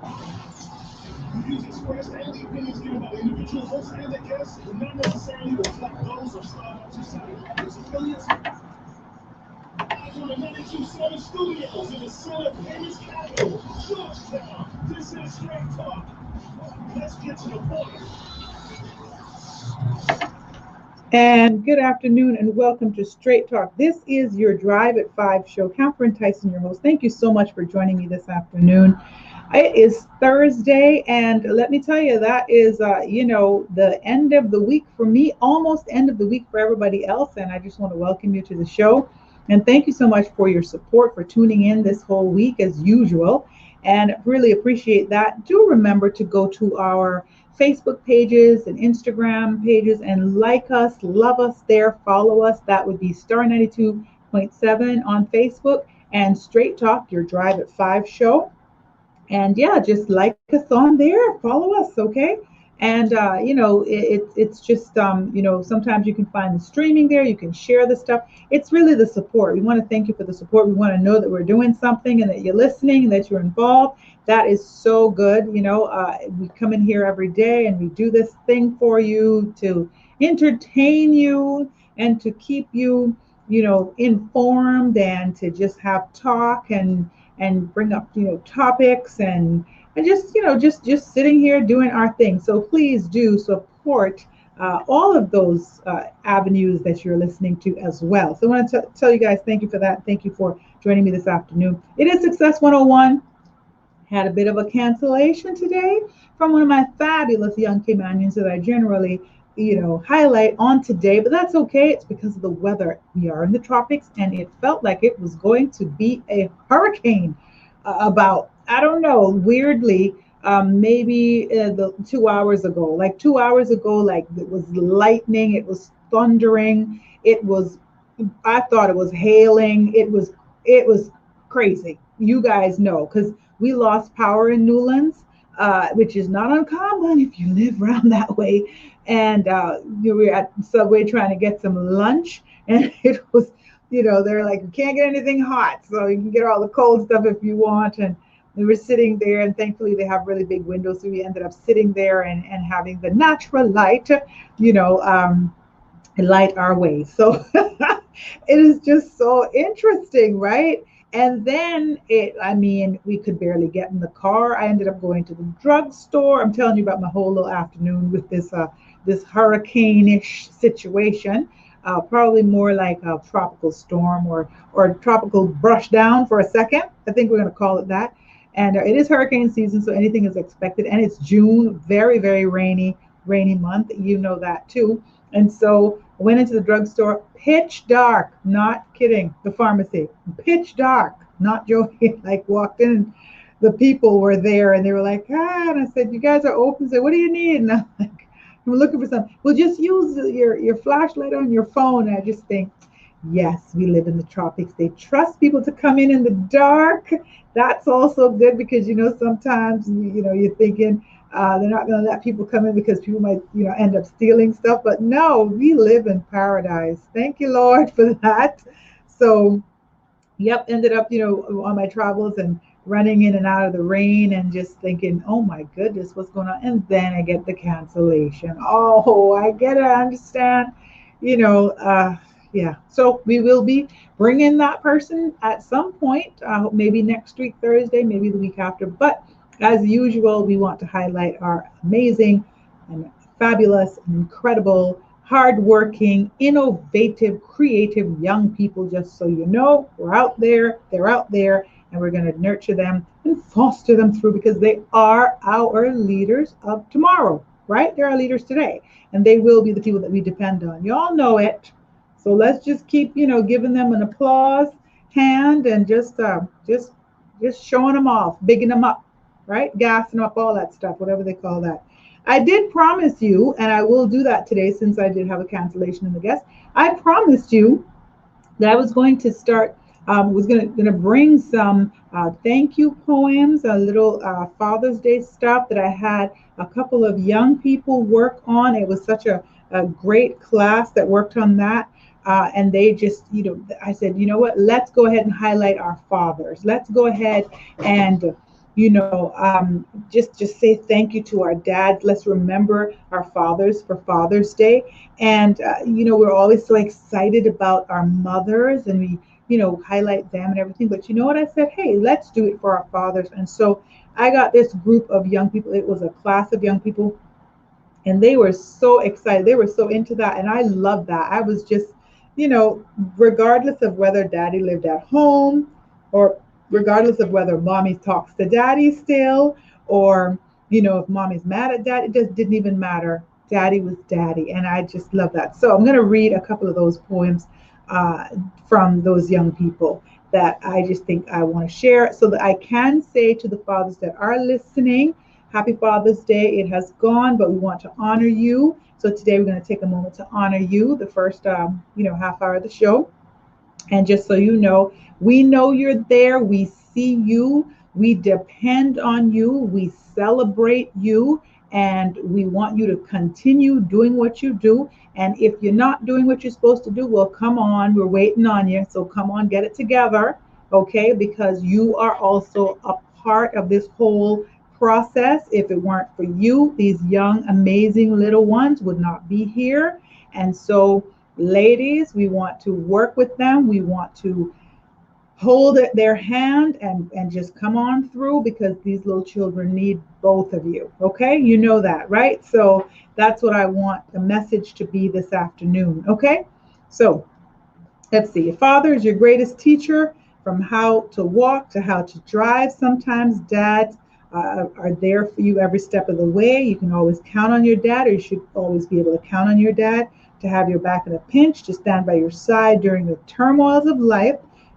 The views expressed and the opinions given by the individual hosts and their guests do not necessarily reflect those of Starbucks or Saturday its affiliates. Live from the 92.7 studios in the center of Payments Capital, Georgetown. This is Straight Talk. Let's get to the point. And good afternoon and welcome to Straight Talk. This is your Drive at 5 show. Catherine Tyson, your host. Thank you so much for joining me this afternoon. It is Thursday, and let me tell you, that is, the end of the week for me, almost end of the week for everybody else. And I just want to welcome you to the show. And thank you so much for your support, for tuning in this whole week as usual. And really appreciate that. Do remember to go to our Facebook pages and Instagram pages and like us, love us there, follow us. That would be Star 92.7 on Facebook and Straight Talk, your Drive at 5 show. And yeah, just like us on there, follow us, okay? And it's just sometimes you can find the streaming there, you can share the stuff. It's really the support. We want to thank you for the support. We want to know that we're doing something and that you're listening and that you're involved. That is so good. We come in here every day and we do this thing for you to entertain you and to keep you informed and to just have talk and bring up topics and just sitting here doing our thing. So please do support all of those avenues that you're listening to as well. So I want to tell you guys, thank you for that. Thank you for joining me this afternoon. It is Success 101. Had a bit of a cancellation today from one of my fabulous young companions that I generally highlight on today, but that's okay. It's because of the weather. We are in the tropics and it felt like it was going to be a hurricane about, I don't know, weirdly, maybe the 2 hours ago, like 2 hours ago, like it was lightning, it was thundering, I thought it was hailing, it was crazy. You guys know, because we lost power in Newlands, which is not uncommon if you live around that way. And we were at Subway trying to get some lunch, and it was, they're like, you can't get anything hot, so you can get all the cold stuff if you want. And we were sitting there, and thankfully they have really big windows, so we ended up sitting there and having the natural light, light our way. So it is just so interesting, right? And then we could barely get in the car. I ended up going to the drugstore. I'm telling you about my whole little afternoon with this hurricane-ish situation. Probably more like a tropical storm or tropical brush down for a second. I think we're going to call it that. And it is hurricane season, so anything is expected. And it's June, very, very rainy month. You know that too. And so I went into the drugstore, pitch dark, not kidding, the pharmacy, pitch dark, not joking, like walked in and the people were there and they were like, and I said, you guys are open. I said, what do you need? And I'm like, I'm looking for something. Well, just use your flashlight on your phone. And I just think, yes, we live in the tropics. They trust people to come in the dark. That's also good because, sometimes, you're thinking, they're not going to let people come in because people might, end up stealing stuff. But no, we live in paradise. Thank you, Lord, for that. So, yep, ended up, on my travels and running in and out of the rain and just thinking, oh my goodness, what's going on? And then I get the cancellation. Oh, I get it. I understand. Yeah. So we will be bringing that person at some point, maybe next week, Thursday, maybe the week after. But as usual, we want to highlight our amazing and fabulous and incredible, hardworking, innovative, creative young people. Just so you know, we're out there, they're out there, and we're going to nurture them and foster them through because they are our leaders of tomorrow, right? They're our leaders today, and they will be the people that we depend on. Y'all know it. So let's just keep, giving them an applause hand and just showing them off, bigging them up, right? Gassing up, all that stuff, whatever they call that. I did promise you, and I will do that today since I did have a cancellation in the guest. I promised you that I was going to start, was going to bring some thank you poems, a little Father's Day stuff that I had a couple of young people work on. It was such a great class that worked on that. And they just, I said, you know what, let's go ahead and highlight our fathers. Let's go ahead and just say thank you to our dads. Let's remember our fathers for Father's Day. And we're always so excited about our mothers, and we highlight them and everything. But you know what I said? Hey, let's do it for our fathers. And so I got this group of young people. It was a class of young people, and they were so excited. They were so into that, and I loved that. I was just, you know, regardless of whether daddy lived at home, or regardless of whether mommy talks to daddy still, or if mommy's mad at dad, it just didn't even matter. Daddy was daddy, and I just love that. So I'm going to read a couple of those poems uh, from those young people that I just think I want to share, so that I can say to the fathers that are listening, Happy Father's Day. It has gone, but we want to honor you. So today we're going to take a moment to honor you, the first, half hour of the show. And just so you know, we know you're there. We see you. We depend on you. We celebrate you. And we want you to continue doing what you do. And if you're not doing what you're supposed to do, well, come on. We're waiting on you. So come on, get it together. Okay? Because you are also a part of this whole process. If it weren't for you, these young, amazing little ones would not be here. And so, ladies, we want to work with them. We want to hold their hand and just come on through, because these little children need both of you. Okay? You know that, right? So that's what I want the message to be this afternoon. Okay? So let's see. Your father is your greatest teacher, from how to walk to how to drive. Sometimes dads are there for you every step of the way. You can always count on your dad, or you should always be able to count on your dad to have your back in a pinch, to stand by your side during the turmoils of life.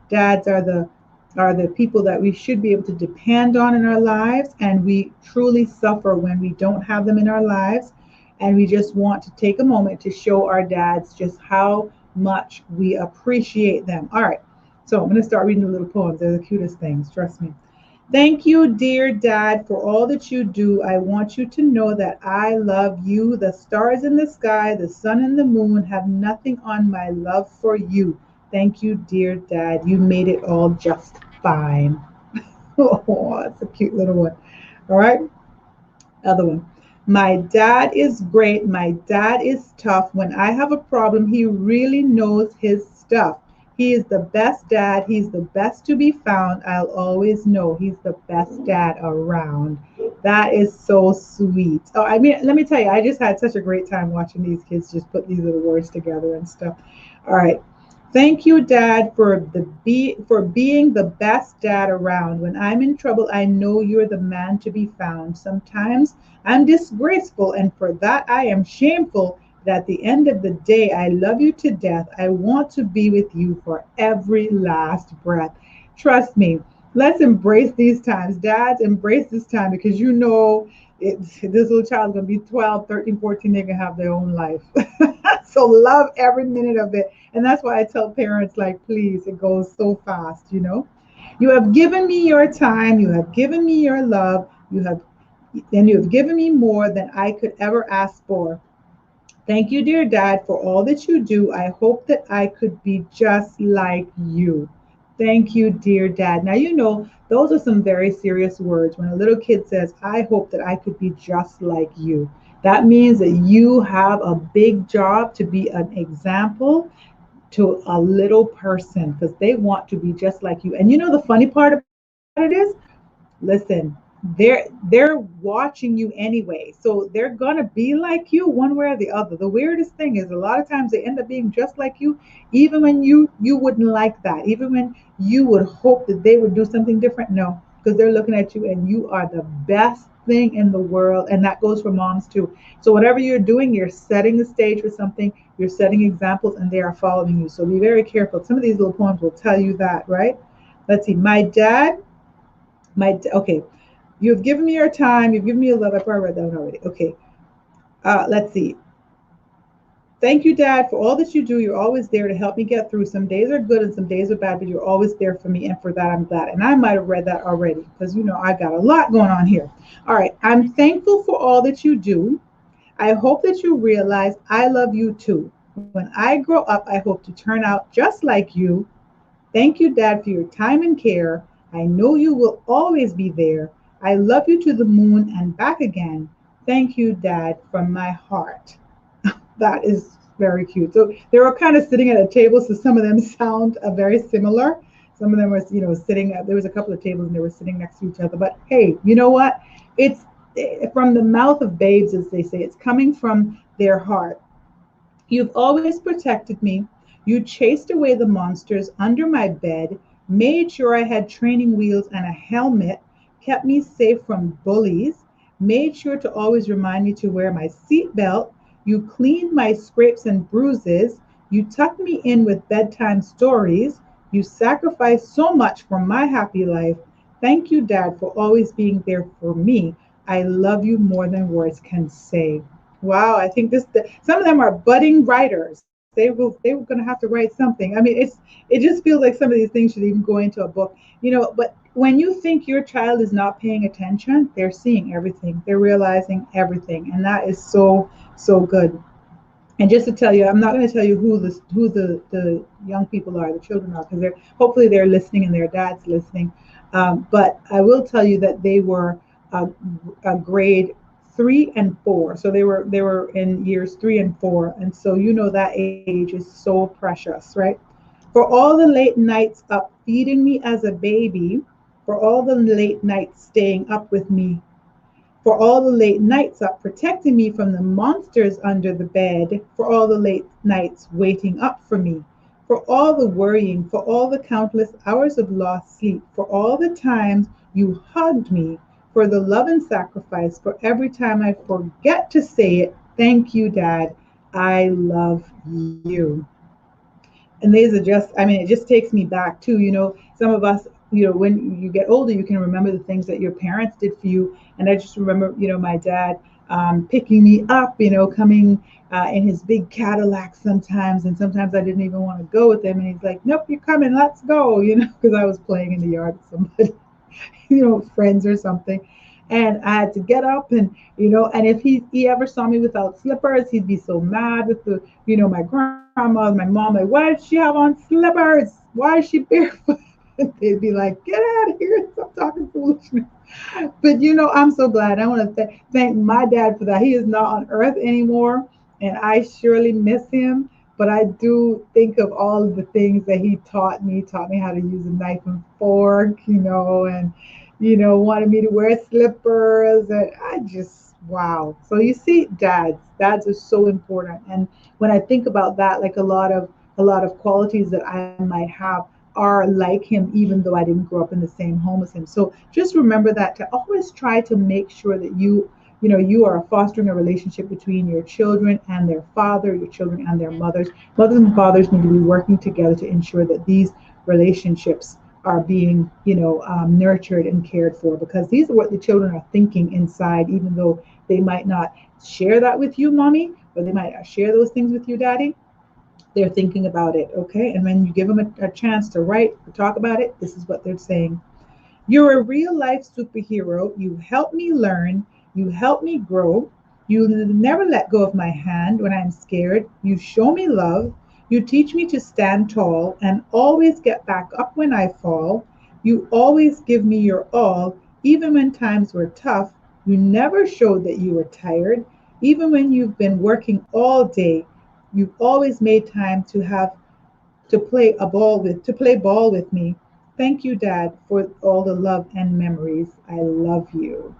Dads are the people that we should be able to depend on in our lives, and we truly suffer when we don't have them in our lives. And we just want to take a moment to show our dads just how much we appreciate them. All right, so I'm going to start reading the little poems. They're the cutest things, trust me. Thank you, dear Dad, for all that you do. I want you to know that I love you. The stars in the sky, the sun and the moon have nothing on my love for you. Thank you, dear Dad. You made it all just fine. Oh, that's a cute little one. All right, other one. My dad is great. My dad is tough. When I have a problem, he really knows his stuff. He is the best dad. He's the best to be found. I'll always know he's the best dad around. That is so sweet. Oh, I mean, let me tell you, I just had such a great time watching these kids just put these little words together and stuff. All right. Thank you, Dad, for being the best dad around. When I'm in trouble, I know you're the man to be found. Sometimes I'm disgraceful, and for that I am shameful. But at the end of the day, I love you to death. I want to be with you for every last breath. Trust me. Let's embrace these times. Dads, embrace this time, because this little child is going to be 12, 13, 14. They're going to have their own life. So love every minute of it. And that's why I tell parents, like, please, it goes so fast. You have given me your time. You have given me your love. You have given me more than I could ever ask for. Thank you, dear Dad, for all that you do. I hope that I could be just like you. Thank you, dear Dad. Now, those are some very serious words. When a little kid says, I hope that I could be just like you, that means that you have a big job to be an example to a little person, because they want to be just like you. And the funny part about it is, listen, they're watching you anyway, so they're gonna be like you one way or the other. The weirdest thing is, a lot of times they end up being just like you, even when you wouldn't like that, even when you would hope that they would do something different. No, because they're looking at you, and you are the best thing in the world. And that goes for moms too. So whatever you're doing, you're setting the stage for something, you're setting examples, and they are following you. So be very careful. Some of these little poems will tell you that, right? Let's see. Okay, you have given me your time. You've given me your love. I probably read that one already. Okay. Let's see. Thank you, Dad, for all that you do. You're always there to help me get through. Some days are good and some days are bad, but you're always there for me. And for that, I'm glad. And I might have read that already, because, I got a lot going on here. All right. I'm thankful for all that you do. I hope that you realize I love you too. When I grow up, I hope to turn out just like you. Thank you, Dad, for your time and care. I know you will always be there. I love you to the moon and back again. Thank you, Dad, from my heart. That is very cute. So they were kind of sitting at a table, so some of them sound very similar. Some of them was, sitting at, there was a couple of tables and they were sitting next to each other. But hey, you know what? It's from the mouth of babes, as they say. It's coming from their heart. You've always protected me. You chased away the monsters under my bed, made sure I had training wheels and a helmet, kept me safe from bullies, made sure to always remind me to wear my seatbelt. You cleaned my scrapes and bruises. You tucked me in with bedtime stories. You sacrificed so much for my happy life. Thank you, Dad, for always being there for me. I love you more than words can say. Wow, I think some of them are budding writers. They were going to have to write something. I mean, it just feels like some of these things should even go into a book. But when you think your child is not paying attention, they're seeing everything. They're realizing everything, and that is so so good. And just to tell you, I'm not going to tell you who the young people are, the children are, because they're listening and their dad's listening. But I will tell you that they were uh, a grade 3 and 4, so they were in years 3 and 4, and so that age is so precious, right? For all the late nights up feeding me as a baby, for all the late nights staying up with me, for all the late nights up protecting me from the monsters under the bed, for all the late nights waiting up for me, for all the worrying, for all the countless hours of lost sleep, for all the times you hugged me, for the love and sacrifice, for every time I forget to say it, thank you, Dad. I love you. And these are just, I mean, it just takes me back to, some of us, when you get older, you can remember the things that your parents did for you. And I just remember, my dad picking me up, coming in his big Cadillac sometimes. And sometimes I didn't even want to go with him. And he's like, nope, you're coming, let's go, because I was playing in the yard with somebody, friends or something. And I had to get up and if he ever saw me without slippers, he'd be so mad with my grandma, my mom, like, why does she have on slippers? Why is she barefoot? They'd be like, get out of here, stop talking foolishness. But I'm so glad. I want to thank my dad for that. He is not on earth anymore, and I surely miss him. But I do think of all of the things that he taught me how to use a knife and fork, and wanted me to wear slippers, and I just wow. So you see, dads are so important. And when I think about that, like a lot of qualities that I might have are like him, even though I didn't grow up in the same home as him. So just remember that, to always try to make sure that you are fostering a relationship between your children and their father, your children and their mothers. Mothers and fathers need to be working together to ensure that these relationships are being, nurtured and cared for, because these are what the children are thinking inside, even though they might not share that with you, mommy, or they might not share those things with you, daddy. They're thinking about it, okay? And when you give them a chance to write or talk about it, this is what they're saying. You're a real life superhero. You help me learn. You help me grow. You never let go of my hand when I'm scared. You show me love. You teach me to stand tall and always get back up when I fall. You always give me your all, even when times were tough. You never showed that you were tired. Even when you've been working all day, you've always made time to play ball with me. Thank you, Dad, for all the love and memories. I love you.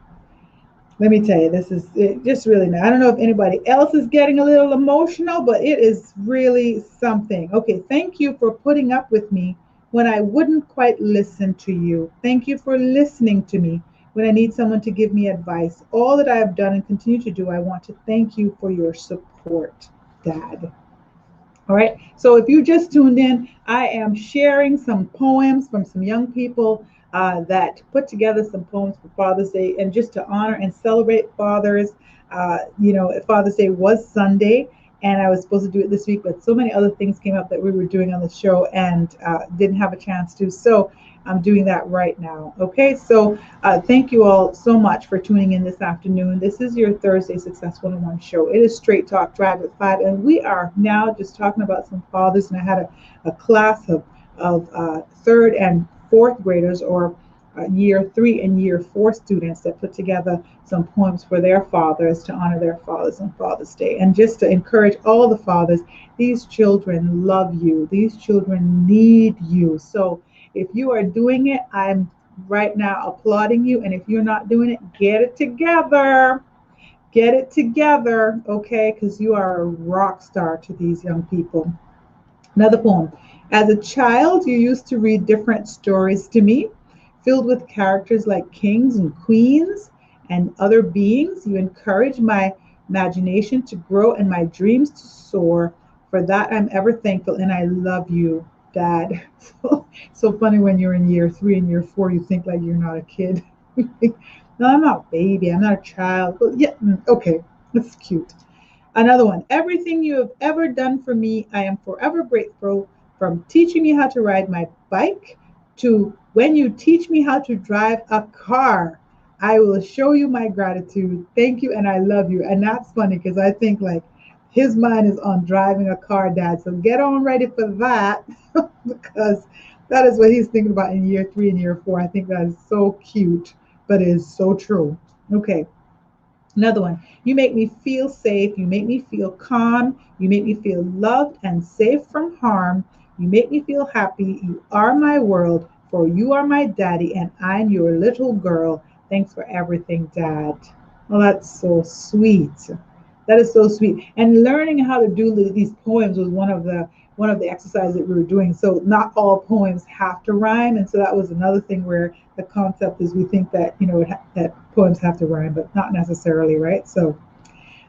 Let me tell you, this is it just really nice. I don't know if anybody else is getting a little emotional, but it is really something. Okay, thank you for putting up with me when I wouldn't quite listen to you. Thank you for listening to me when I need someone to give me advice. All that I have done and continue to do, I want to thank you for your support, Dad. All right. So if you just tuned in, I am sharing some poems from some young people that put together some poems for Father's Day, and just to honor and celebrate fathers. Father's Day was Sunday, and I was supposed to do it this week, but so many other things came up that we were doing on the show and didn't have a chance to. So I'm doing that right now. Okay, so thank you all so much for tuning in this afternoon. This is your Thursday Success 101 show. It is Straight Talk Drive at 5, and we are now just talking about some fathers. And I had a class of third and fourth graders, or year 3 and year 4 students that put together some poems for their fathers to honor their fathers on Father's Day. And just to encourage all the fathers, these children love you. These children need you. So if you are doing it, I'm right now applauding you. And if you're not doing it, get it together. Get it together, okay? Because you are a rock star to these young people. Another poem. As a child, you used to read different stories to me, filled with characters like kings and queens and other beings. You encouraged my imagination to grow and my dreams to soar. For that, I'm ever thankful, and I love you, Dad. So funny when you're in year 3 and year 4, you think like you're not a kid. No, I'm not a baby. I'm not a child. But yeah, okay, that's cute. Another one. Everything you have ever done for me, I am forever grateful. From teaching me how to ride my bike to when you teach me how to drive a car, I will show you my gratitude. Thank you, and I love you. And that's funny because I think like his mind is on driving a car, Dad. So get on ready for that because that is what he's thinking about in year 3 and year 4. I think that is so cute, but it is so true. Okay. Another one. You make me feel safe. You make me feel calm. You make me feel loved and safe from harm. You make me feel happy. You are my world, for you are my daddy, and I'm your little girl. Thanks for everything, Dad. Well, that's so sweet. That is so sweet. And learning how to do these poems was one of the exercises that we were doing. So not all poems have to rhyme, and so that was another thing where the concept is we think that that poems have to rhyme, but not necessarily, right? So,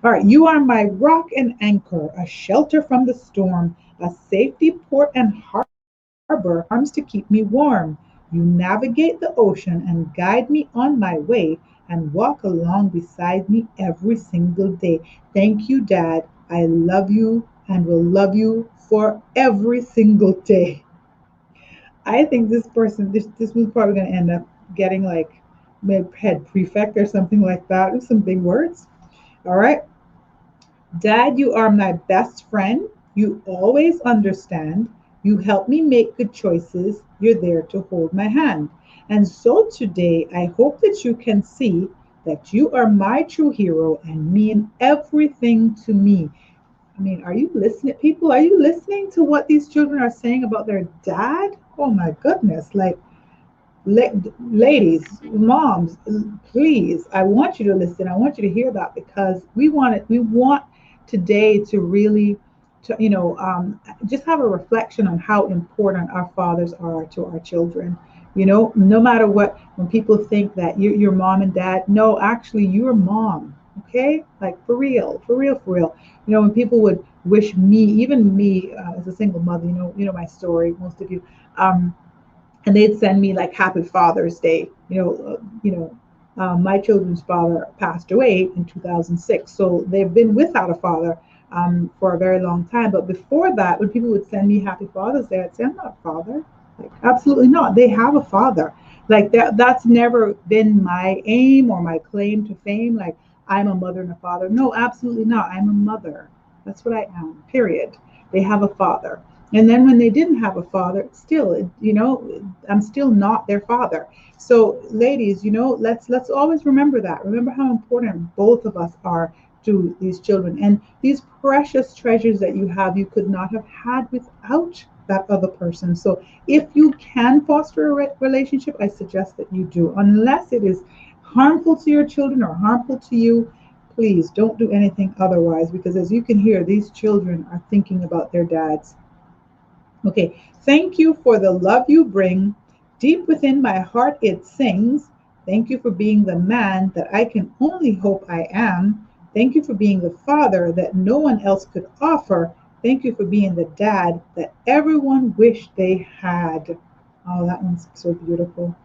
all right, you are my rock and anchor, a shelter from the storm, a safety port and harbor, arms to keep me warm. You navigate the ocean and guide me on my way and walk along beside me every single day. Thank you, Dad. I love you and will love you for every single day. I think this was probably going to end up getting like head prefect or something like that with some big words. All right. Dad, you are my best friend. You always understand. You help me make good choices. You're there to hold my hand. And so today, I hope that you can see that you are my true hero and mean everything to me. I mean, are you listening, people? Are you listening to what these children are saying about their dad? Oh my goodness. Like, ladies, moms, please, I want you to listen. I want you to hear that because we want today to really just have a reflection on how important our fathers are to our children. No matter what, when people think that you're mom and dad, no, actually you're mom. Okay, like for real, for real, for real. When people would wish me, even me, as a single mother, my story, most of you, and they'd send me like Happy Father's Day. My children's father passed away in 2006, so they've been without a father for a very long time. But before that, when people would send me Happy Father's Day, I'd say, I'm not a father. Like, absolutely not. They have a father. Like that's never been my aim or my claim to fame. Like, I'm a mother and a father. No, absolutely not. I'm a mother. That's what I am, period. They have a father. And then when they didn't have a father, still, I'm still not their father. So, ladies, let's always remember that. Remember how important both of us are to these children. And these precious treasures that you have, you could not have had without that other person. So, if you can foster a relationship, I suggest that you do, unless it is harmful to your children or harmful to you. Please don't do anything otherwise, because as you can hear, these children are thinking about their dads. Okay, thank you for the love you bring. Deep within my heart it sings. Thank you for being the man that I can only hope I am. Thank you for being the father that no one else could offer. Thank you for being the dad that everyone wished they had. Oh, that one's so beautiful.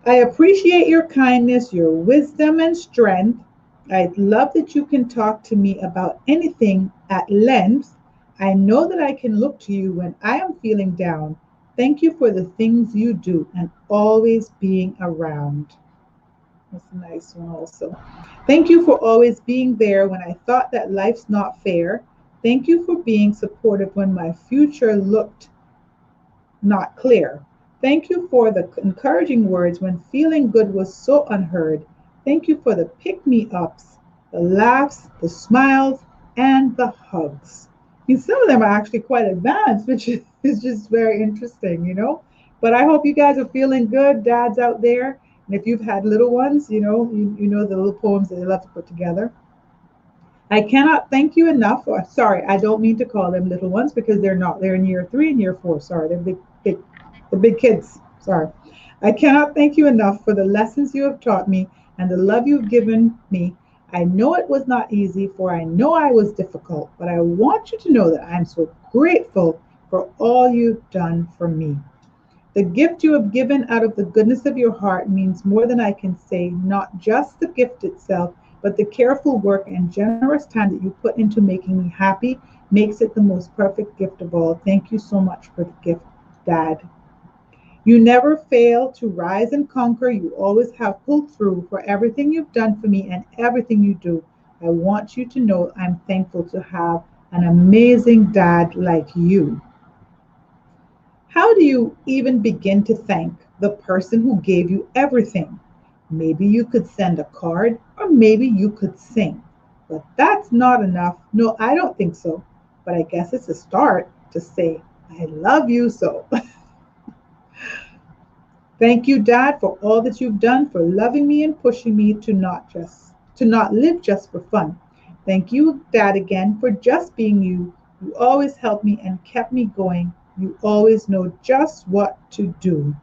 I appreciate your kindness, your wisdom, and strength. I love that you can talk to me about anything at length. I know that I can look to you when I am feeling down. Thank you for the things you do and always being around. That's a nice one, also. Thank you for always being there when I thought that life's not fair. Thank you for being supportive when my future looked not clear. Thank you for the encouraging words when feeling good was so unheard. Thank you for the pick me ups, the laughs, the smiles, and the hugs. And some of them are actually quite advanced, which is just very interesting, you know. But I hope you guys are feeling good, dads out there. And if you've had little ones, you know the little poems that they love to put together. I cannot thank you enough. Or, sorry, I don't mean to call them little ones because they're not. They're in year 3 and year 4. Sorry, they're the big kids. Sorry. I cannot thank you enough for the lessons you have taught me and the love you've given me. I know it was not easy, for I know I was difficult, but I want you to know that I am so grateful for all you've done for me. The gift you have given out of the goodness of your heart means more than I can say, not just the gift itself, but the careful work and generous time that you put into making me happy makes it the most perfect gift of all. Thank you so much for the gift, Dad. You never fail to rise and conquer. You always have pulled through for everything you've done for me and everything you do. I want you to know I'm thankful to have an amazing dad like you. How do you even begin to thank the person who gave you everything? Maybe you could send a card or maybe you could sing. But that's not enough. No, I don't think so. But I guess it's a start to say, I love you so. Thank you, Dad, for all that you've done, for loving me and pushing me to not live just for fun. Thank you, Dad, again for just being you. You always helped me and kept me going. You always know just what to do.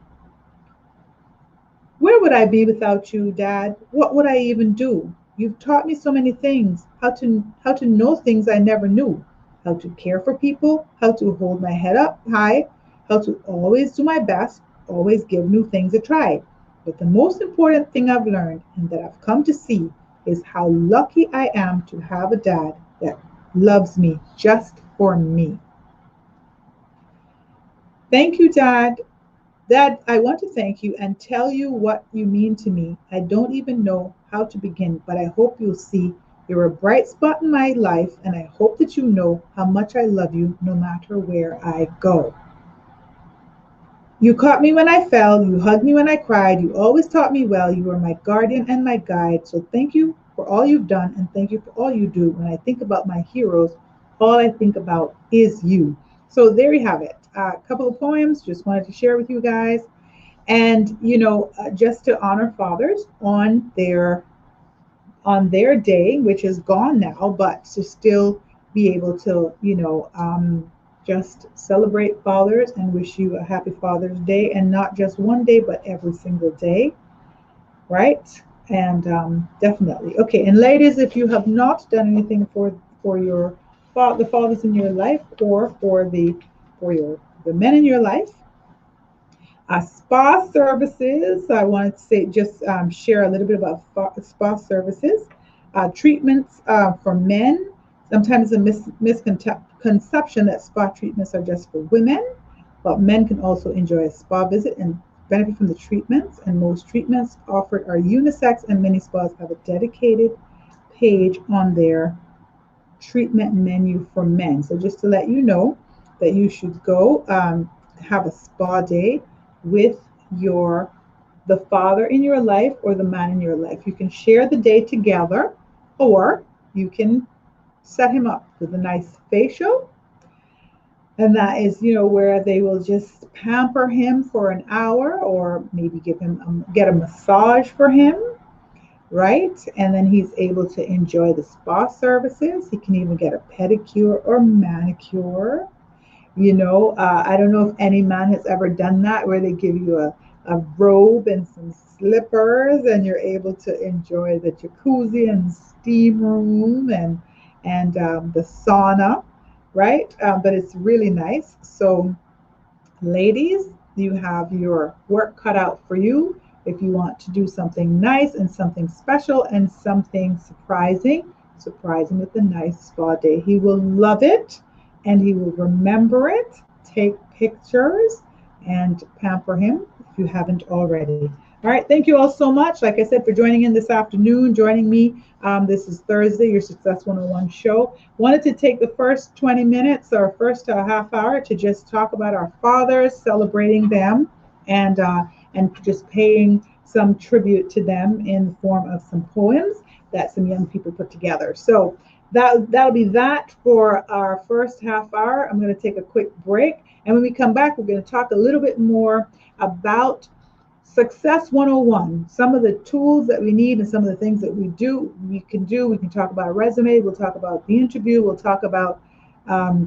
Where would I be without you, Dad? What would I even do? You've taught me so many things, how to know things I never knew, how to care for people, how to hold my head up high, how to always do my best, always give new things a try. But the most important thing I've learned and that I've come to see is how lucky I am to have a dad that loves me just for me. Thank you, Dad. Dad, I want to thank you and tell you what you mean to me. I don't even know how to begin, but I hope you'll see you're a bright spot in my life, and I hope that you know how much I love you no matter where I go. You caught me when I fell, you hugged me when I cried, you always taught me well, you were my guardian and my guide. So thank you for all you've done and thank you for all you do. When I think about my heroes, all I think about is you. So there you have it. A couple of poems, just wanted to share with you guys. And just to honor fathers on their day, which is gone now, but to still be able to, just celebrate fathers and wish you a happy Father's Day, and not just one day, but every single day, right? And definitely, okay. And ladies, if you have not done anything for your the fathers in your life, or for your the men in your life, spa services. I wanted to say just share a little bit about spa services. Treatments for men. Sometimes a misconception that spa treatments are just for women, but men can also enjoy a spa visit and benefit from the treatments. And most treatments offered are unisex, and many spas have a dedicated page on their treatment menu for men. So just to let you know that you should go have a spa day with your the father in your life or the man in your life. You can share the day together, or you can set him up with a nice facial, and that is where they will just pamper him for an hour, or maybe give him get a massage for him, right? And then he's able to enjoy the spa services. He can even get a pedicure or manicure. I don't know if any man has ever done that, where they give you a robe and some slippers, and you're able to enjoy the jacuzzi and steam room and the sauna, right? But it's really nice. So ladies, you have your work cut out for you if you want to do something nice and something special and something surprising with a nice spa day. He will love it and he will remember it. Take pictures and pamper him if you haven't already. All right, thank you all so much, like I said, for joining in this afternoon, joining me. This is Thursday, your Success 101 show. Wanted to take the first 20 minutes or first half hour to just talk about our fathers, celebrating them, and just paying some tribute to them in the form of some poems that some young people put together. So that'll be that for our first half hour. I'm going to take a quick break, and when we come back, we're going to talk a little bit more about Success 101, some of the tools that we need and some of the things that we can do. We can talk about a resume, we'll talk about the interview, we'll talk about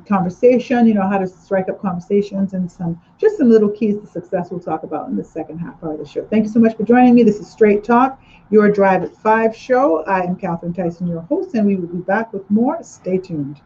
conversation, how to strike up conversations, and some little keys to success we'll talk about in the second half hour of the show. Thank you so much for joining me. This is Straight Talk, your Drive at 5 show. I am Catherine Tyson, your host, and we will be back with more. Stay tuned.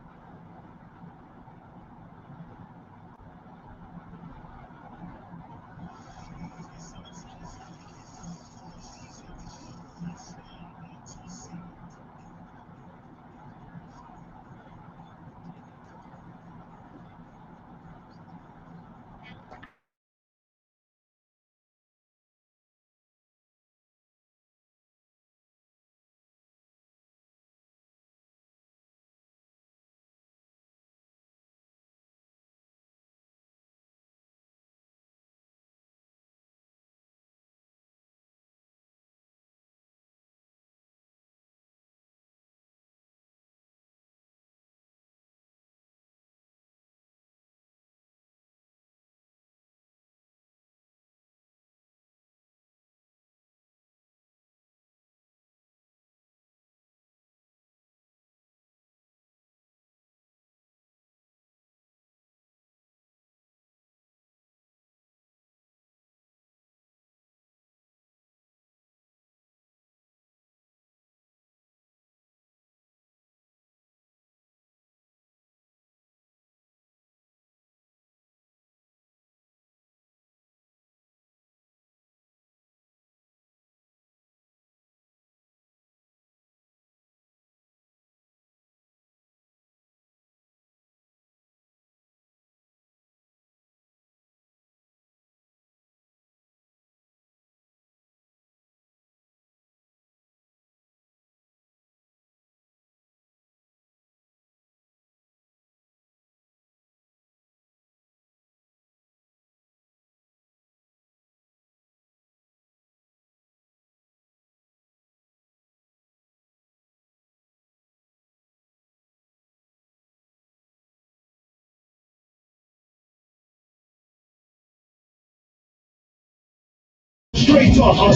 Straight Talk.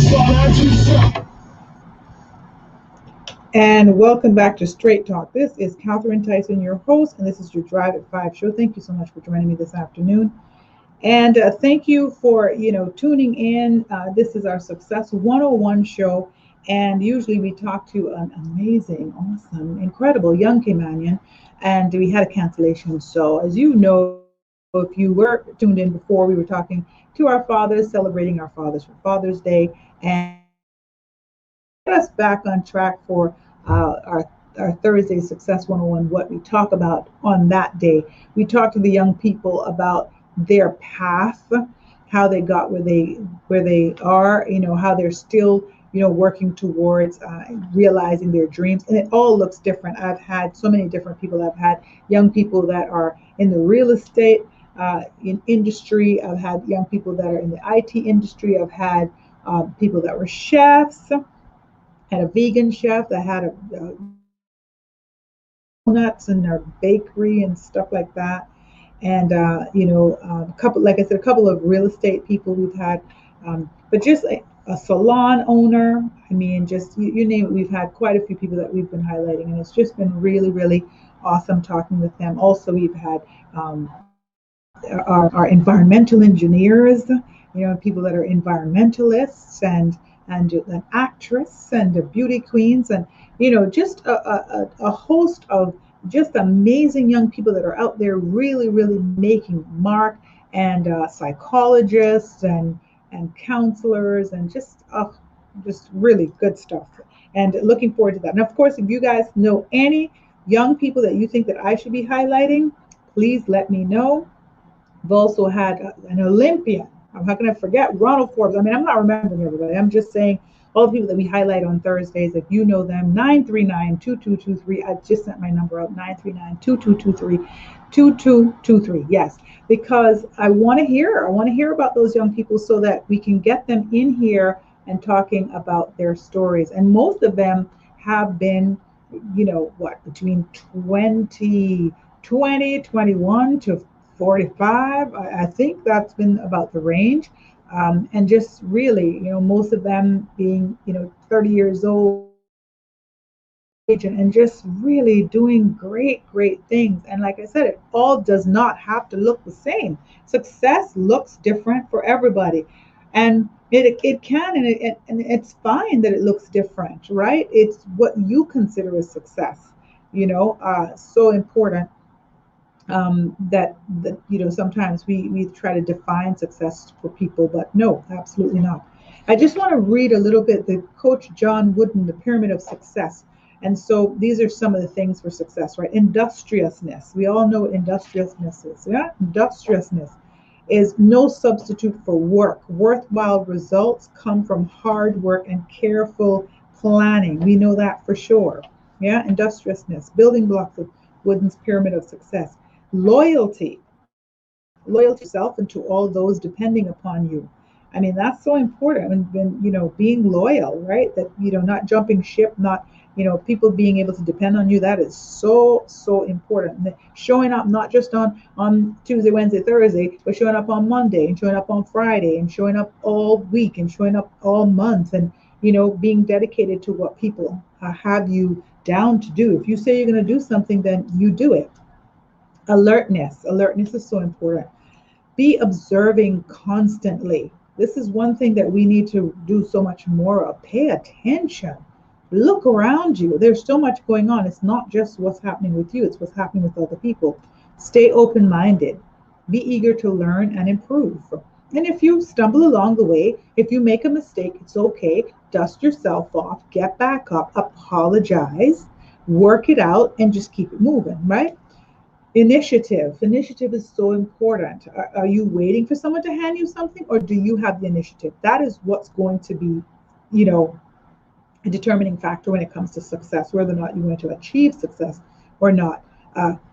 And welcome back to Straight Talk. This is Catherine Tyson, your host, and this is your Drive at 5 show. Thank you so much for joining me this afternoon. And thank you for tuning in. This is our Success 101 show, and usually we talk to an amazing, awesome, incredible young Caymanian, and we had a cancellation. So as you know, if you were tuned in before, we were talking to our fathers, celebrating our fathers for Father's Day, and get us back on track for our Thursday Success 101, what we talk about on that day. We talk to the young people about their path, how they got where they are, how they're still working towards realizing their dreams, and it all looks different. I've had so many different people. I've had young people that are in the real estate in industry. I've had young people that are in the IT industry. I've had people that were chefs. Had a vegan chef that had a donuts in their bakery and stuff like that. And a couple, like I said, a couple of real estate people we've had, but just a salon owner. I mean, just you name it. We've had quite a few people that we've been highlighting, and it's just been really, really awesome talking with them. Also, we've had our environmental engineers, people that are environmentalists and an actress and a beauty queens, and just a host of just amazing young people that are out there really, really making mark, and psychologists and counselors, and just really good stuff. And looking forward to that. And of course, if you guys know any young people that you think that I should be highlighting, please let me know. We've also had an Olympian. How can I forget Ronald Forbes? I mean, I'm not remembering everybody. I'm just saying all the people that we highlight on Thursdays, if you know them, 939-2223. I just sent my number out, 939-2223. Yes, because I want to hear about those young people so that we can get them in here and talking about their stories. And most of them have been, between 21 to 45. I think that's been about the range. And just really, most of them being, 30 years old and just really doing great, great things. And like I said, it all does not have to look the same. Success looks different for everybody. And it can, and it's fine that it looks different, right? It's what you consider a success, so important that sometimes we try to define success for people, but no, absolutely not. I just want to read a little bit the coach John Wooden, the pyramid of success. And so these are some of the things for success, right? Industriousness, we all know what industriousness is. Yeah, industriousness is no substitute for work. Worthwhile results come from hard work and careful planning. We know that for sure. Yeah, industriousness, building blocks of Wooden's pyramid of success. Loyalty, loyalty to yourself and to all those depending upon you. I mean, that's so important. And being loyal, right? That, not jumping ship, not, people being able to depend on you. That is so, so important. And showing up not just on Tuesday, Wednesday, Thursday, but showing up on Monday and showing up on Friday and showing up all week and showing up all month and, being dedicated to what people have you down to do. If you say you're going to do something, then you do it. Alertness is so important. Be observing constantly. This is one thing that we need to do so much more of. Pay attention. Look around you. There's so much going on. It's not just what's happening with you, it's what's happening with other people. Stay open-minded. Be eager to learn and improve. And if you stumble along the way, if you make a mistake, it's okay. Dust yourself off, get back up, apologize, work it out, and just keep it moving, right? Initiative is so important. Are you waiting for someone to hand you something, or do you have the initiative? That is what's going to be, you know, a determining factor when it comes to success, whether or not you're going to achieve success or not.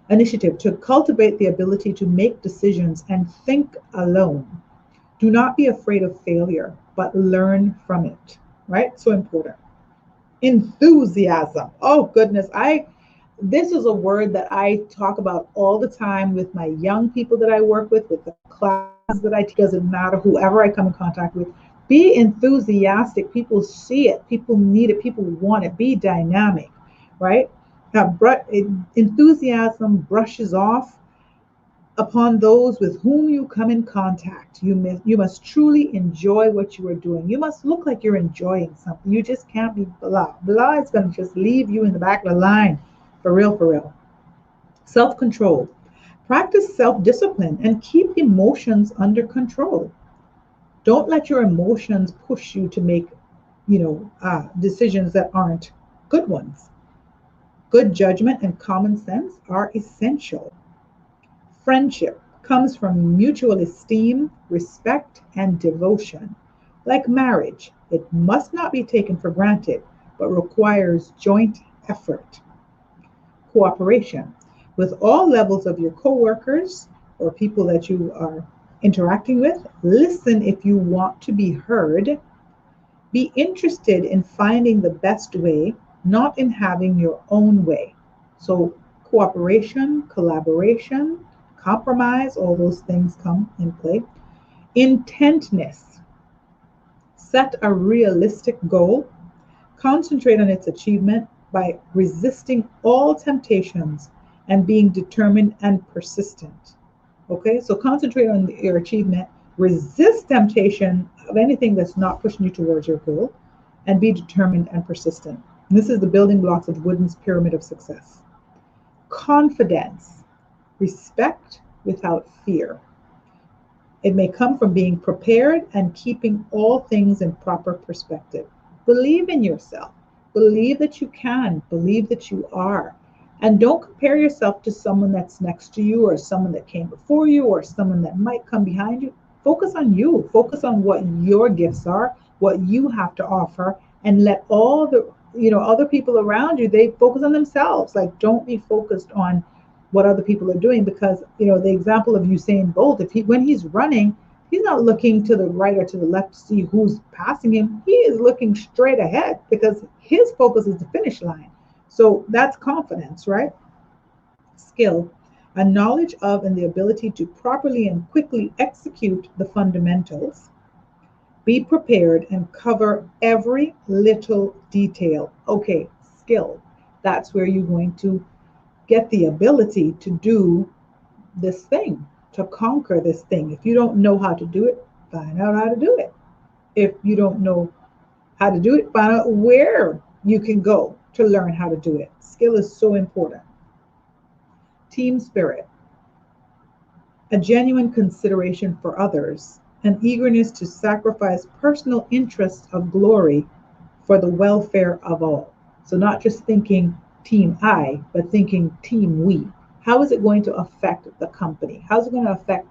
Initiative, to cultivate the ability to make decisions and think alone. Do not be afraid of failure, but learn from it, right? So important. Enthusiasm. Oh goodness, this is a word that I talk about all the time with my young people that I work with the classes that I teach. Doesn't matter, whoever I come in contact with. Be enthusiastic. People see it. People need it. People want it. Be dynamic, right? Now, enthusiasm brushes off upon those with whom you come in contact. You must truly enjoy what you are doing. You must look like you're enjoying something. You just can't be blah. Blah is going to just leave you in the back of the line. For real, for real. Self-control. Practice self-discipline and keep emotions under control. Don't let your emotions push you to make, decisions that aren't good ones. Good judgment and common sense are essential. Friendship comes from mutual esteem, respect, and devotion. Like marriage, it must not be taken for granted, but requires joint effort. Cooperation. With all levels of your coworkers or people that you are interacting with, listen if you want to be heard. Be interested in finding the best way, not in having your own way. So, cooperation, collaboration, compromise, all those things come in play. Intentness. Set a realistic goal. Concentrate on its achievement by resisting all temptations and being determined and persistent. Okay, so concentrate on your achievement, resist temptation of anything that's not pushing you towards your goal, and be determined and persistent. And this is the building blocks of Wooden's pyramid of success. Confidence, respect without fear. It may come from being prepared and keeping all things in proper perspective. Believe in yourself. Believe that you can. Believe that you are. And don't compare yourself to someone that's next to you or someone that came before you or someone that might come behind you. Focus on you. Focus on what your gifts are, what you have to offer, and let all the, other people around you, they focus on themselves. Like, don't be focused on what other people are doing, because, the example of Usain Bolt, if he, when he's running, he's not looking to the right or to the left to see who's passing him. He is looking straight ahead because his focus is the finish line. So that's confidence, right? Skill, a knowledge of and the ability to properly and quickly execute the fundamentals. Be prepared and cover every little detail. Okay, skill. That's where you're going to get the ability to do this thing, to conquer this thing. If you don't know how to do it, find out how to do it. If you don't know how to do it, find out where you can go to learn how to do it. Skill is so important. Team spirit, a genuine consideration for others, an eagerness to sacrifice personal interests of glory for the welfare of all. So, not just thinking team I, but thinking team we. How is it going to affect the company? How's it going to affect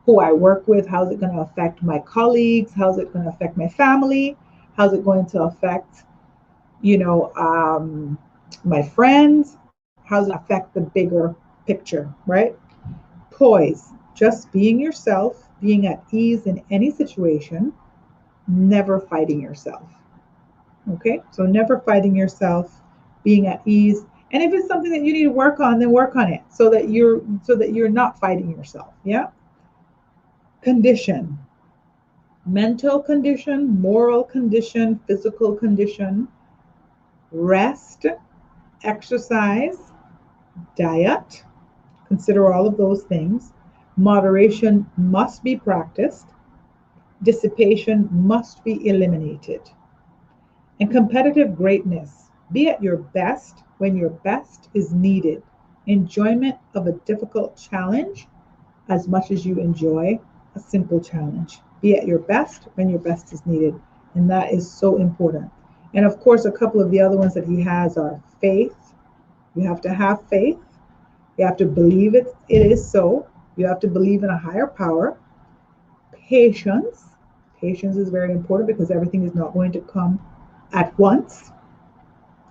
who I work with? How's it going to affect my colleagues? How's it going to affect my family? How's it going to affect, you know, my friends? How's it affect the bigger picture, right? Poise, just being yourself, being at ease in any situation, never fighting yourself. Okay, so never fighting yourself, being at ease. And if it's something that you need to work on, then work on it so that you're not fighting yourself. Yeah. Condition, mental condition, moral condition, physical condition, rest, exercise, diet. Consider all of those things. Moderation must be practiced. Dissipation must be eliminated. And competitive greatness, be at your best when your best is needed. Enjoyment of a difficult challenge as much as you enjoy a simple challenge. Be at your best when your best is needed. And that is so important. And of course, a couple of the other ones that he has are faith. You have to have faith. You have to believe it is so. You have to believe in a higher power. Patience. Patience is very important because everything is not going to come at once.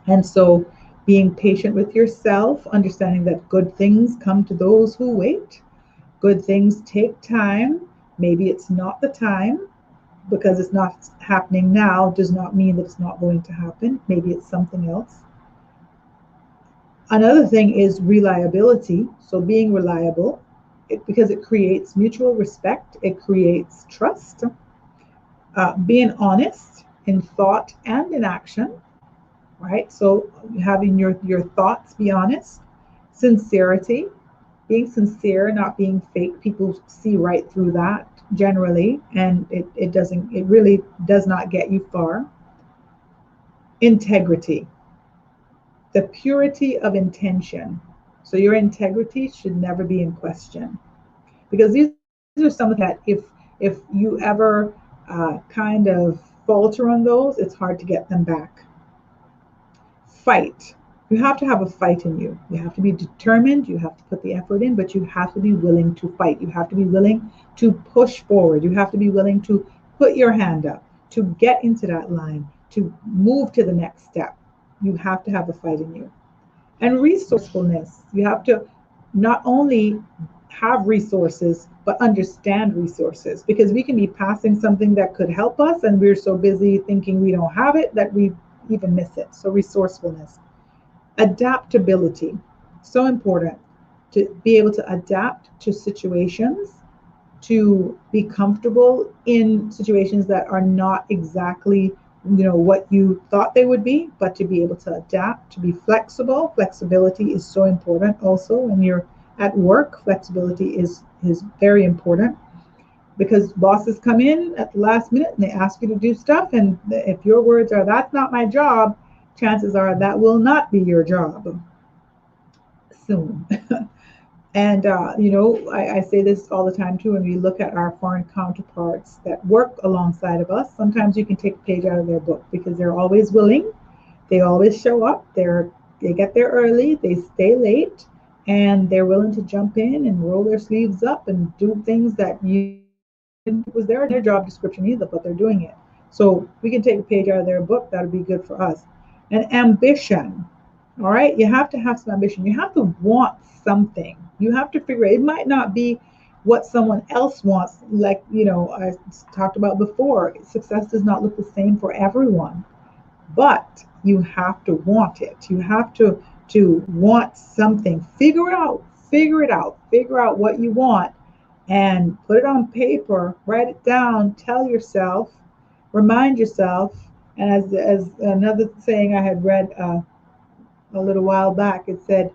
And so being patient with yourself, understanding that good things come to those who wait. Good things take time. Maybe it's not the time. Because it's not happening now does not mean that it's not going to happen. Maybe it's something else. Another thing is reliability. So being reliable, because it creates mutual respect, it creates trust. Being honest in thought and in action, right? So having your thoughts be honest. Sincerity, being sincere, not being fake. People see right through that generally, and it really does not get you far. Integrity, the purity of intention. So your integrity should never be in question, because these are some of the things that if you ever kind of falter on those, it's hard to get them back. Fight. You have to have a fight in you. You have to be determined. You have to put the effort in, but you have to be willing to fight. You have to be willing to push forward. You have to be willing to put your hand up, to get into that line, to move to the next step. You have to have the fight in you. And resourcefulness. You have to not only have resources, but understand resources, because we can be passing something that could help us and we're so busy thinking we don't have it that we even miss it. So resourcefulness. Adaptability, so important, to be able to adapt to situations, to be comfortable in situations that are not exactly what you thought they would be, but to be able to adapt, to be flexible. Flexibility is so important also when you're at work. Flexibility is very important, because bosses come in at the last minute and they ask you to do stuff, and if your words are "that's not my job," chances are that will not be your job soon. And I say this all the time too. When we look at our foreign counterparts that work alongside of us, sometimes you can take a page out of their book, because they're always willing, they always show up, they get there early, they stay late, and they're willing to jump in and roll their sleeves up and do things that you didn't think was their job description either, but they're doing it. So we can take a page out of their book. That would be good for us. And ambition. All right. You have to have some ambition. You have to want something. You have to figure it might not be what someone else wants. Like, I talked about before, success does not look the same for everyone, but you have to want it. You have to want something. Figure out what you want and put it on paper, write it down, tell yourself, remind yourself. And as another saying I had read a little while back, it said,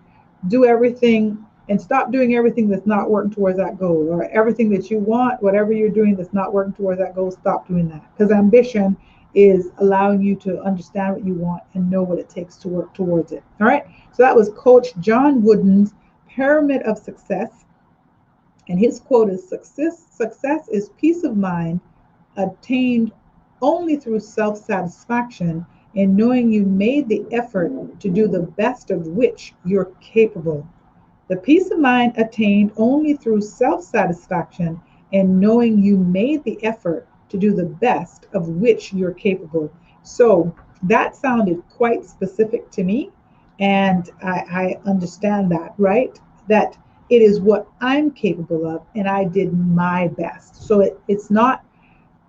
do everything and stop doing everything that's not working towards that goal, or everything that you want, whatever you're doing that's not working towards that goal, stop doing that. Because ambition is allowing you to understand what you want and know what it takes to work towards it. All right. So that was Coach John Wooden's Pyramid of Success. And his quote is, success is peace of mind attained only through self satisfaction in knowing you made the effort to do the best of which you're capable. The peace of mind attained only through self satisfaction and knowing you made the effort to do the best of which you're capable. So that sounded quite specific to me. And I understand that, right? That it is what I'm capable of, and I did my best. So it's not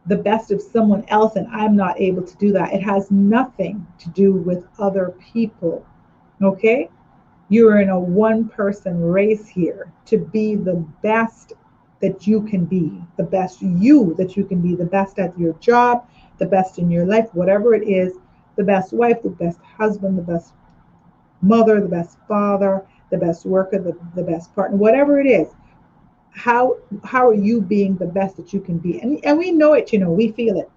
the best of someone else, and I'm not able to do that. It has nothing to do with other people. Okay? You're in a one person race here to be the best that you can be, the best you that you can be, the best at your job, the best in your life, whatever it is, the best wife, the best husband, the best mother, the best father, the best worker, the best partner, whatever it is. How are you being the best that you can be? And we know it, we feel it.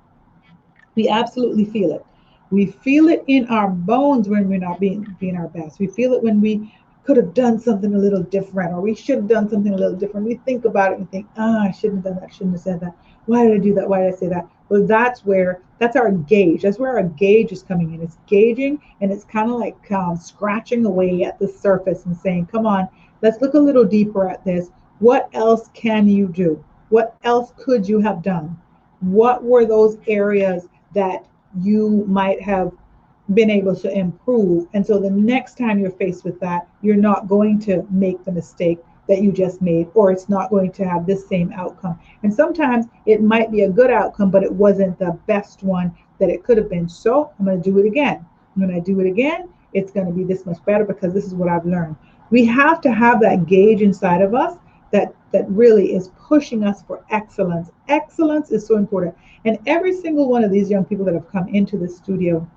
We absolutely feel it. We feel it in our bones when we're not being our best. We feel it when we could have done something a little different, or we should have done something a little different. We think about it and think, I shouldn't have done that, shouldn't have said that. Why did I do that? Why did I say that? Well, that's our gauge. That's where our gauge is coming in. It's gauging, and it's kind of like scratching away at the surface and saying, come on, let's look a little deeper at this. What else can you do? What else could you have done? What were those areas that you might have been able to improve? And so the next time you're faced with that, you're not going to make the mistake that you just made, or it's not going to have this same outcome. And sometimes it might be a good outcome, but it wasn't the best one that it could have been. So I'm going to do it again. When I do it again, it's going to be this much better because this is what I've learned. We have to have that gauge inside of us that really is pushing us for excellence. Excellence is so important. And every single one of these young people that have come into the studio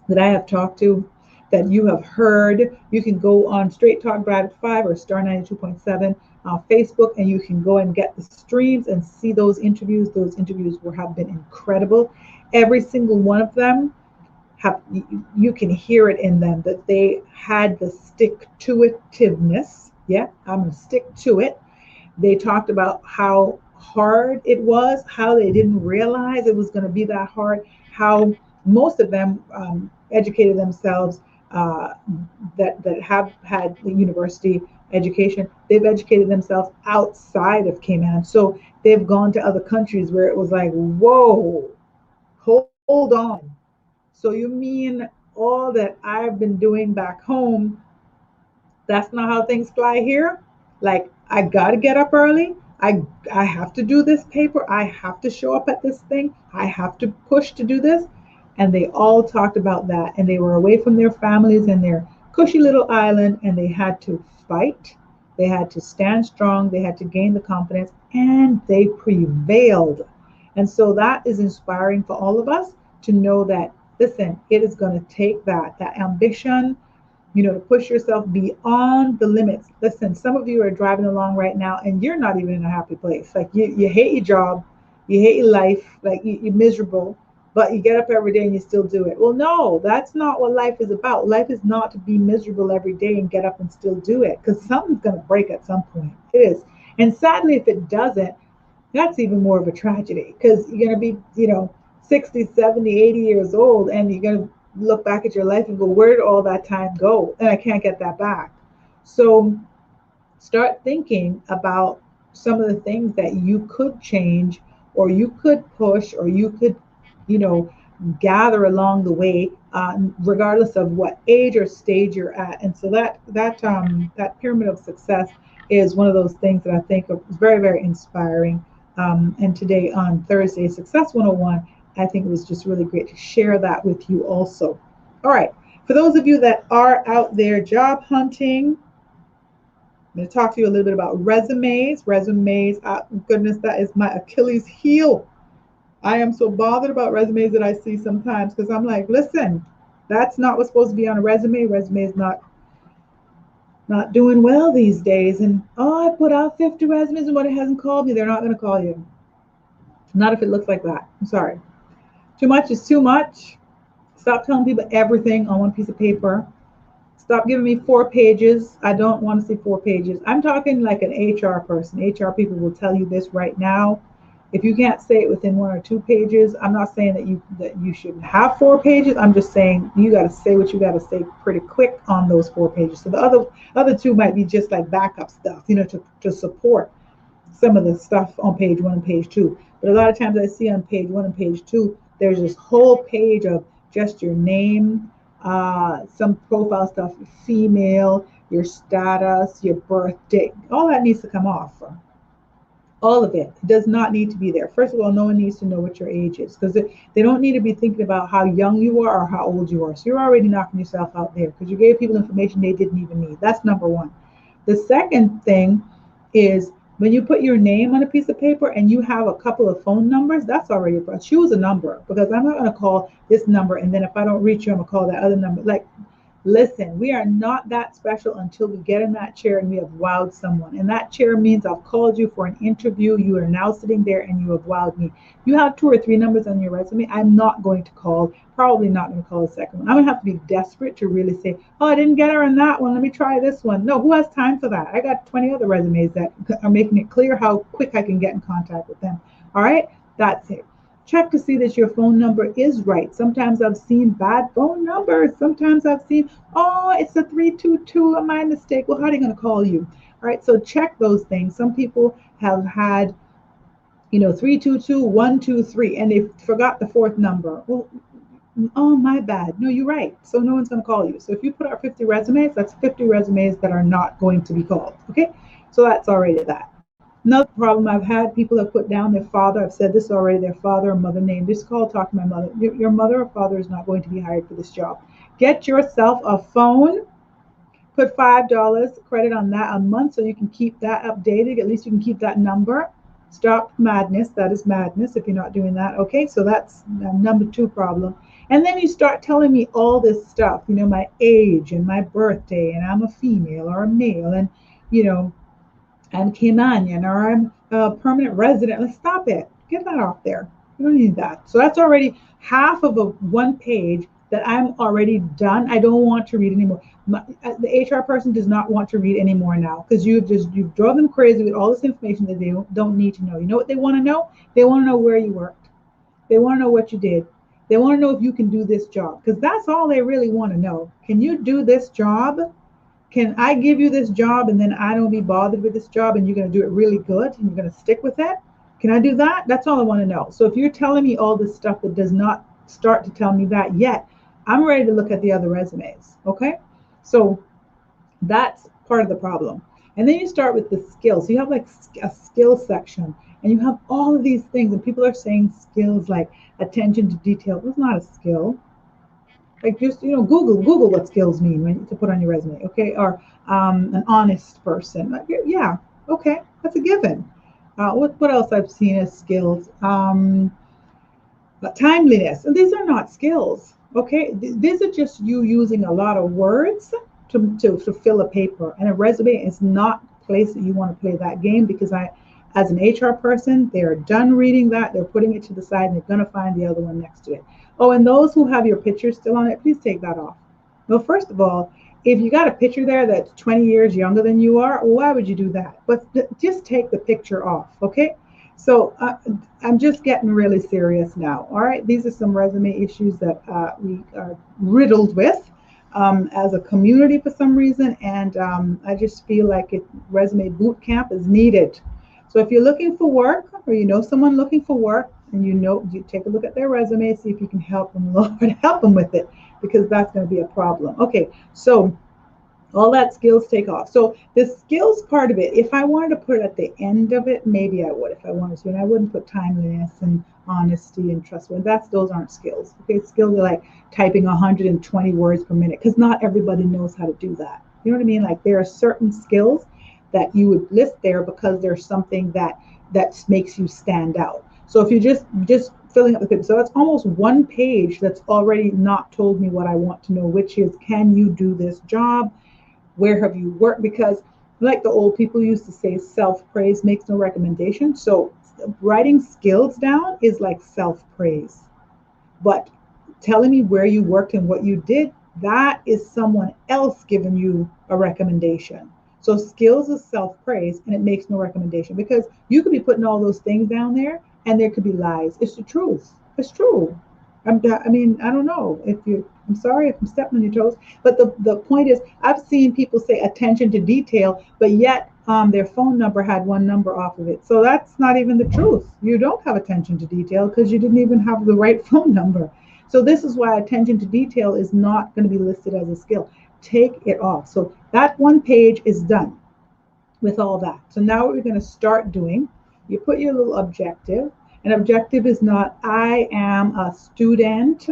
that I have talked to, that you have heard, you can go on Straight Talk Drive at 5 or Star 92.7 Facebook, and you can go and get the streams and see those interviews. Those interviews have been incredible. Every single one of them you can hear it in them that they had the stick to itiveness. Yeah, I'm going to stick to it. They talked about how hard it was, how they didn't realize it was going to be that hard, how most of them educated themselves, that have had the university education. They've educated themselves outside of Cayman. So they've gone to other countries where it was like, whoa, hold on. So you mean all that I've been doing back home, that's not how things fly here? Like, I got to get up early. I have to do this paper. I have to show up at this thing. I have to push to do this. And they all talked about that. And they were away from their families and their cushy little island, and they had to fight. They had to stand strong. They had to gain the confidence, and they prevailed. And so that is inspiring for all of us to know that, listen, it is going to take that ambition, to push yourself beyond the limits. Listen, some of you are driving along right now and you're not even in a happy place. Like you hate your job, you hate your life, like you're miserable, but you get up every day and you still do it. Well, no, that's not what life is about. Life is not to be miserable every day and get up and still do it, because something's going to break at some point. It is. And sadly, if it doesn't, that's even more of a tragedy, because you're going to be, 60, 70, 80 years old, and you're going to look back at your life and go, where did all that time go? And I can't get that back. So start thinking about some of the things that you could change, or you could push, or you could you know, gather along the way, regardless of what age or stage you're at. And so that pyramid of success is one of those things that I think is very, very inspiring. And today on Thursday, Success 101, I think it was just really great to share that with you also. All right. For those of you that are out there job hunting, I'm going to talk to you a little bit about resumes. Resumes, goodness, that is my Achilles heel. I am so bothered about resumes that I see sometimes because I'm like, listen, that's not what's supposed to be on a resume. Resume is not doing well these days. And oh, I put out 50 resumes and one hasn't called me. They're not going to call you. Not if it looks like that. I'm sorry. Too much is too much. Stop telling people everything on one piece of paper. Stop giving me 4 pages. I don't want to see 4 pages. I'm talking like an HR person. HR people will tell you this right now. If you can't say it within 1 or 2 pages, I'm not saying that you shouldn't have 4 pages. I'm just saying you got to say what you got to say pretty quick on those 4 pages. So the other 2 might be just like backup stuff, to support some of the stuff on page 1 and page 2. But a lot of times I see on page 1 and page 2, there's this whole page of just your name, some profile stuff, female, your status, your birthday. All that needs to come off. All of it does not need to be there. First of all, no one needs to know what your age is because they don't need to be thinking about how young you are or how old you are. So you're already knocking yourself out there because you gave people information they didn't even need. That's number one. The second thing is when you put your name on a piece of paper and you have a couple of phone numbers, that's already a problem. Choose a number because I'm not going to call this number and then if I don't reach you, I'm going to call that other number. Like, listen, we are not that special until we get in that chair and we have wowed someone. And that chair means I've called you for an interview. You are now sitting there and you have wowed me. You have 2 or 3 numbers on your resume. I'm not going to call, probably not going to call a second one. I'm going to have to be desperate to really say, oh, I didn't get her on that one. Let me try this one. No, who has time for that? I got 20 other resumes that are making it clear how quick I can get in contact with them. All right, that's it. Check to see that your phone number is right. Sometimes I've seen bad phone numbers. Sometimes I've seen, oh, it's a 322, my mistake. Well, how are they going to call you? All right, so check those things. Some people have had, 322, 123, and they forgot the 4th number. Well, oh, my bad. No, you're right. So no one's going to call you. So if you put out 50 resumes, that's 50 resumes that are not going to be called. Okay, so that's already that. Another problem I've had, people have put down their father. I've said this already, their father or mother name. Just call, talk to my mother. Your mother or father is not going to be hired for this job. Get yourself a phone. Put $5 credit on that a month so you can keep that updated. At least you can keep that number. Stop madness. That is madness if you're not doing that. Okay, so that's number 2 problem. And then you start telling me all this stuff, my age and my birthday, and I'm a female or a male, and, I'm Caymanian or I'm a permanent resident. Let's stop it. Get that off there. You don't need that. So that's already half of a 1 page that I'm already done. I don't want to read anymore. The HR person does not want to read anymore now because you've drove them crazy with all this information that they don't need to know. You know what they want to know? They want to know where you worked. They want to know what you did. They want to know if you can do this job because that's all they really want to know. Can you do this job? Can I give you this job and then I don't be bothered with this job and you're going to do it really good and you're going to stick with it? Can I do that? That's all I want to know. So if you're telling me all this stuff that does not start to tell me that yet, I'm ready to look at the other resumes. Okay? So that's part of the problem. And then you start with the skills. So you have like a skill section and you have all of these things and people are saying skills like attention to detail. It's not a skill. Like just Google what skills mean when to put on your resume, okay? Or an honest person. Like, yeah, okay, that's a given. What else I've seen as skills? Timeliness, and these are not skills, okay? These are just you using a lot of words to fill a paper, and a resume is not a place that you want to play that game because as an HR person, they are done reading that, they're putting it to the side, and they're going to find the other one next to it. Oh, and those who have your picture still on it, please take that off. Well, first of all, if you got a picture there that's 20 years younger than you are, why would you do that? But just take the picture off, okay? So I'm just getting really serious now, all right? These are some resume issues that we are riddled with as a community for some reason, and I just feel like resume boot camp is needed. So if you're looking for work or you know someone looking for work, and you take a look at their resume, see if you can help them, Lord, help them with it, because that's going to be a problem. Okay, so all that skills take off. So the skills part of it, if I wanted to put it at the end of it, maybe I would if I wanted to, and I wouldn't put timeliness and honesty and trustworthy. Those aren't skills. Okay, skills are like typing 120 words per minute, because not everybody knows how to do that. You know what I mean? Like there are certain skills that you would list there because there's something that makes you stand out. So if you just filling up the paper, so that's almost one page that's already not told me what I want to know, which is, can you do this job? Where have you worked? Because like the old people used to say, self-praise makes no recommendation. So writing skills down is like self-praise. But telling me where you worked and what you did, that is someone else giving you a recommendation. So skills is self-praise and it makes no recommendation, because you could be putting all those things down there and there could be lies. It's the truth. It's true. I mean, I don't know if you, I'm sorry if I'm stepping on your toes, but the point is, I've seen people say attention to detail, but yet their phone number had one number off of it. So that's not even the truth. You don't have attention to detail because you didn't even have the right phone number. So this is why attention to detail is not going to be listed as a skill. Take it off. So that one page is done with all that. So now what we're going to start doing, you put your little objective. An objective is not, I am a student,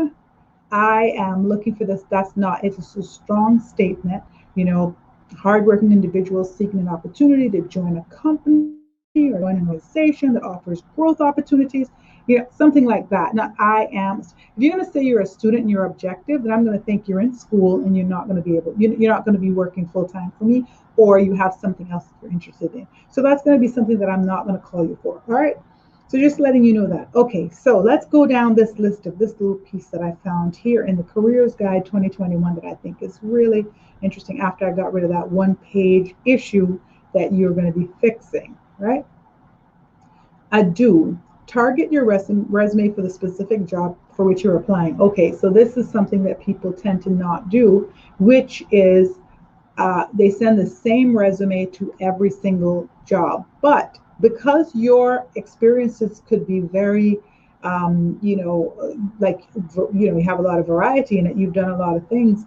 I am looking for this. That's not, it's a strong statement. You know, hardworking individuals seeking an opportunity to join a company or join an organization that offers growth opportunities, something like that. Now, I am, if you're going to say you're a student and you're objective, then I'm going to think you're in school and you're not going to be able, you're not going to be working full time for me, or you have something else that you're interested in. So that's going to be something that I'm not going to call you for. All right. So just letting you know that. Okay, so let's go down this list of this little piece that I found here in the Careers Guide 2021 that I think is really interesting after I got rid of that one page issue that you're going to be fixing, right? A do. Target your resume for the specific job for which you're applying. Okay, so this is something that people tend to not do, which is they send the same resume to every single job. But because your experiences could be very, like, you have a lot of variety in it, you've done a lot of things,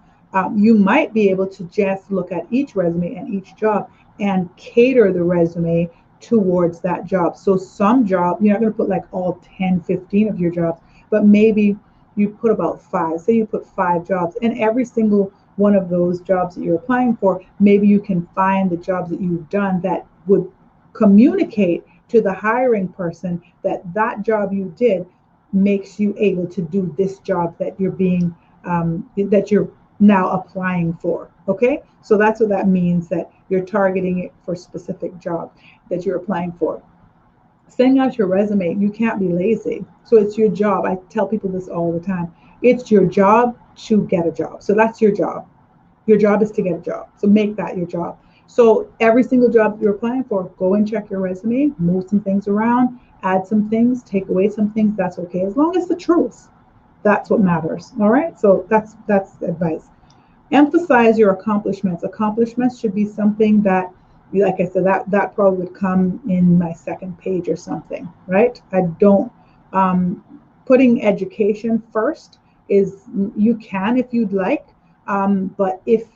you might be able to just look at each resume and each job and cater the resume towards that job. So some job, you're not going to put like all 10, 15 of your jobs, but maybe you put about five. Say you put 5 jobs, and every single one of those jobs that you're applying for, maybe you can find the jobs that you've done that would communicate to the hiring person that that job you did makes you able to do this job that that you're now applying for. Okay, so that's what that means, that you're targeting it for specific job that you're applying for. Sending out your resume, you can't be lazy. So it's your job. I tell people this all the time. It's your job to get a job. So that's your job. Your job is to get a job. So make that your job. So every single job you're applying for, go and check your resume, move some things around, add some things, take away some things. That's okay, as long as the truth. That's what matters. All right. So that's advice. Emphasize your accomplishments. Accomplishments should be something that, like I said, that probably would come in my second page or something, right? I don't, putting education first is, you can if you'd like, but if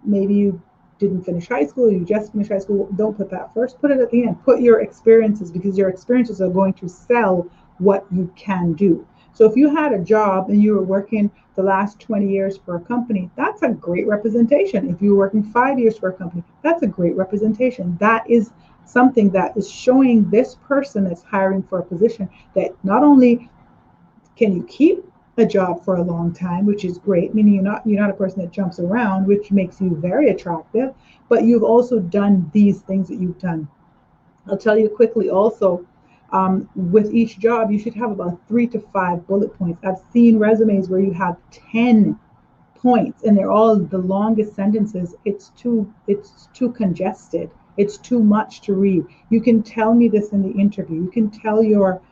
maybe you didn't finish high school, you just finished high school, don't put that first. Put it at the end. Put your experiences, because your experiences are going to sell what you can do. So if you had a job and you were working the last 20 years for a company, that's a great representation. If you were working 5 years for a company, that's a great representation. That is something that is showing this person that's hiring for a position that not only can you keep a job for a long time, which is great, meaning you're not a person that jumps around, which makes you very attractive, but you've also done these things that you've done. I'll tell you quickly also, with each job, you should have about 3 to 5 bullet points. I've seen resumes where you have 10 points and they're all the longest sentences. It's too congested. It's too much to read. You can tell me this in the interview. You can tell your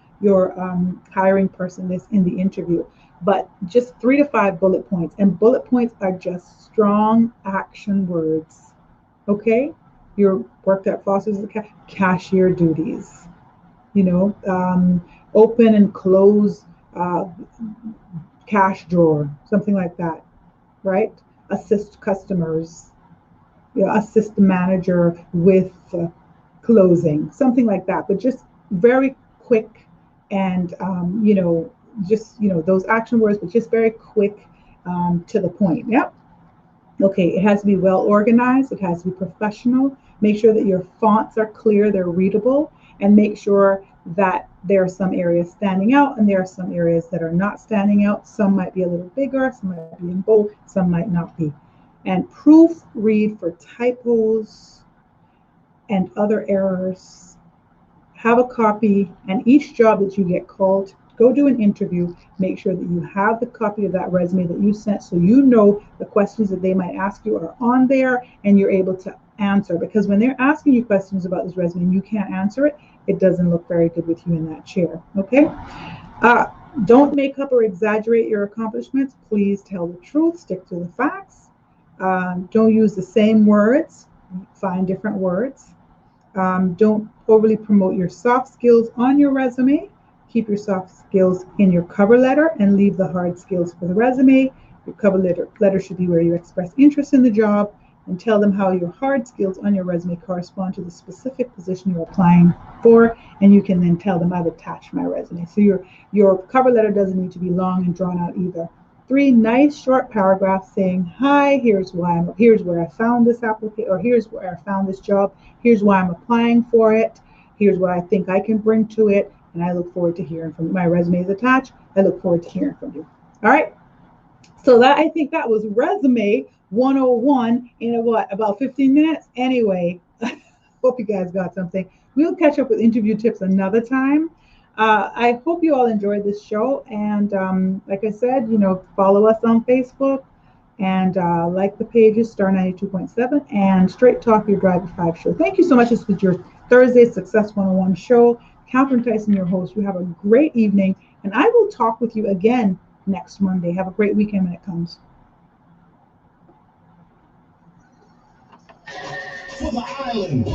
hiring person this in the interview, but just 3 to 5 bullet points. And bullet points are just strong action words. Okay, you worked at Foster's cashier duties. open and close uh, cash drawer, something like that, right? Assist customers, assist the manager with closing, something like that, but just very quick and, just, those action words, but just very quick to the point. Yep. Okay, it has to be well organized, it has to be professional. Make sure that your fonts are clear, they're readable, and make sure that there are some areas standing out and there are some areas that are not standing out. Some might be a little bigger, some might be in bold, some might not be. And proofread for typos and other errors. Have a copy, and each job that you get called, go do an interview. Make sure that you have the copy of that resume that you sent so you know the questions that they might ask you are on there and you're able to answer. Because when they're asking you questions about this resume and you can't answer it, it doesn't look very good with you in that chair. Okay? Uh, don't make up or exaggerate your accomplishments. Please tell the truth, stick to the facts. Don't use the same words, find different words. Don't overly promote your soft skills on your resume. Keep your soft skills in your cover letter and leave the hard skills for the resume. Your cover letter should be where you express interest in the job and tell them how your hard skills on your resume correspond to the specific position you're applying for, and you can then tell them I've attached my resume. So your cover letter doesn't need to be long and drawn out either. 3 nice short paragraphs saying, hi, here's where I found this application, or here's where I found this job, here's why I'm applying for it, here's what I think I can bring to it, and I look forward to hearing from you. My resume is attached. I look forward to hearing from you. All right. So I think that was resume 101 in about 15 minutes. Anyway, hope you guys got something. We'll catch up with interview tips another time. I hope you all enjoyed this show. And like I said, follow us on Facebook and like the pages, Star 92.7 and Straight Talk, your Drive at 5 show. Thank you so much. This was your Thursday Success 101 show. Catherine Tyson, your host. You have a great evening. And I will talk with you again next Monday. Have a great weekend when it comes. For the island.